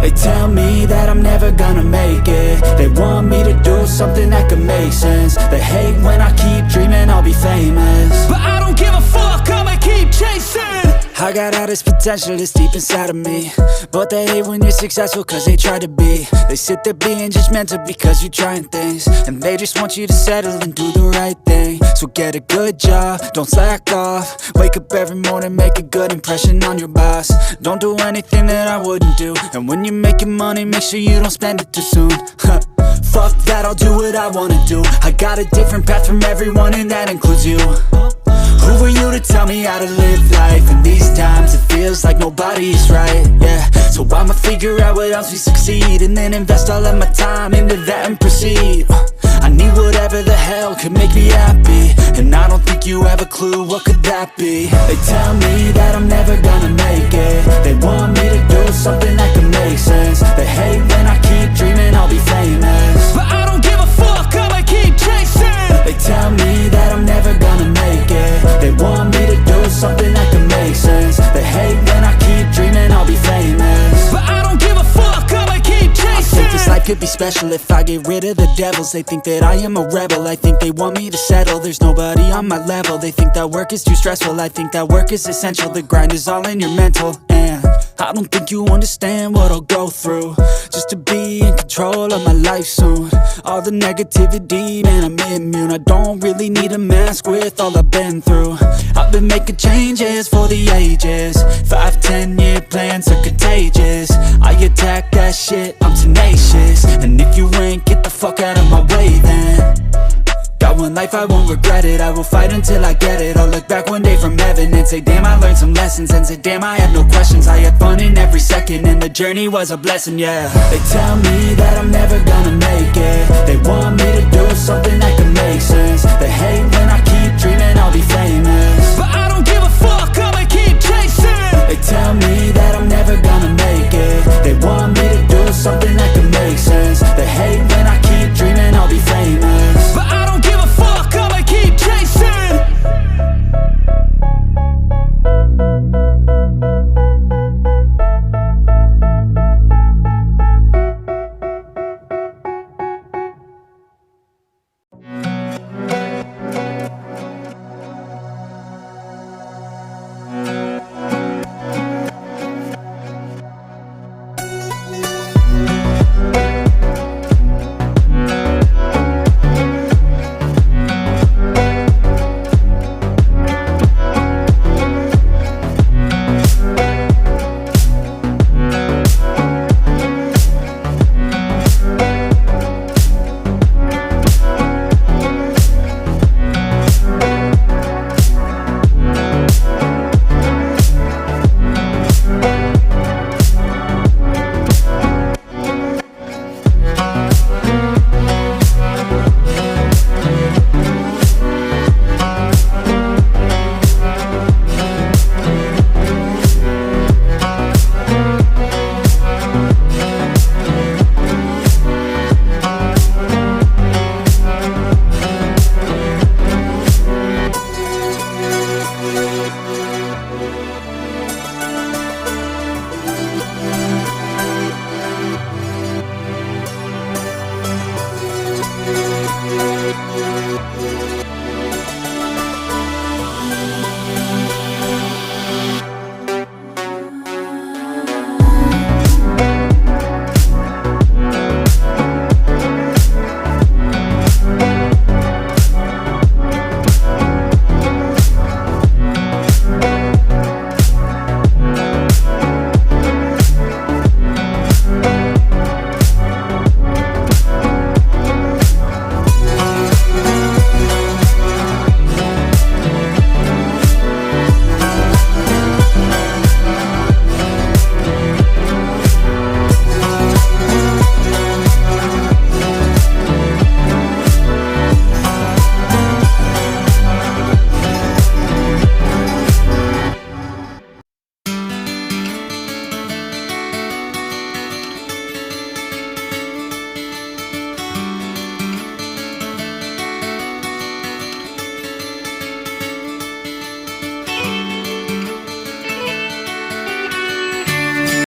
They tell me that I'm never gonna make it. They want me to do something that could make sense. They hate when I keep dreaming I'll be famous, but I don't give a fuck, I'ma keep chasing. I got all this potential that's deep inside of me, but they hate when you're successful cause they try to be. They sit there being judgmental because you're trying things, and they just want you to settle and do the right thing. So get a good job, don't slack off. Wake up every morning, make a good impression on your boss. Don't do anything that I wouldn't do, and when you're making money, make sure you don't spend it too soon. Fuck that, I'll do what I wanna do. I got a different path from everyone, and that includes you. Who are you to tell me how to live life? In these times it feels like nobody is right, yeah. So I'ma figure out what else we succeed, and then invest all of my time into that and proceed. I need whatever the hell could make me happy, and I don't think you have a clue what could that be. They tell me that I'm never gonna make it. They want me to do something that could make sense. They hate when I keep dreaming I'll be famous, but I don't give a fuck, I'ma keep chasing. They tell me that I'm never gonna make it. They want me to do something that can make sense. They hate when I keep dreaming I'll be famous, but I don't give a fuck, I'ma keep chasing. I think this life could be special if I get rid of the devils. They think that I am a rebel, I think they want me to settle. There's nobody on my level. They think that work is too stressful, I think that work is essential. The grind is all in your mental, and I don't think you understand what I'll go through just to be in control of my life soon. All the negativity, man, I'm immune. I don't really need a mask with all I've been through. I've been making changes for the ages. 5-10 year plans are contagious. I attack that shit, I'm tenacious. And if you ain't, get the fuck out of my way then. Got one life, I won't regret it. I will fight until I get it. I'll look back one day from heaven and say, damn, I learned some lessons. And say, damn, I had no questions. I had fun in every second, and the journey was a blessing, yeah. They tell me that I'm never gonna make it. They want me to do something that can make sense. They hate when I keep dreaming I'll be famous, but I don't give a fuck, I'ma keep chasing. They tell me that I'm never gonna make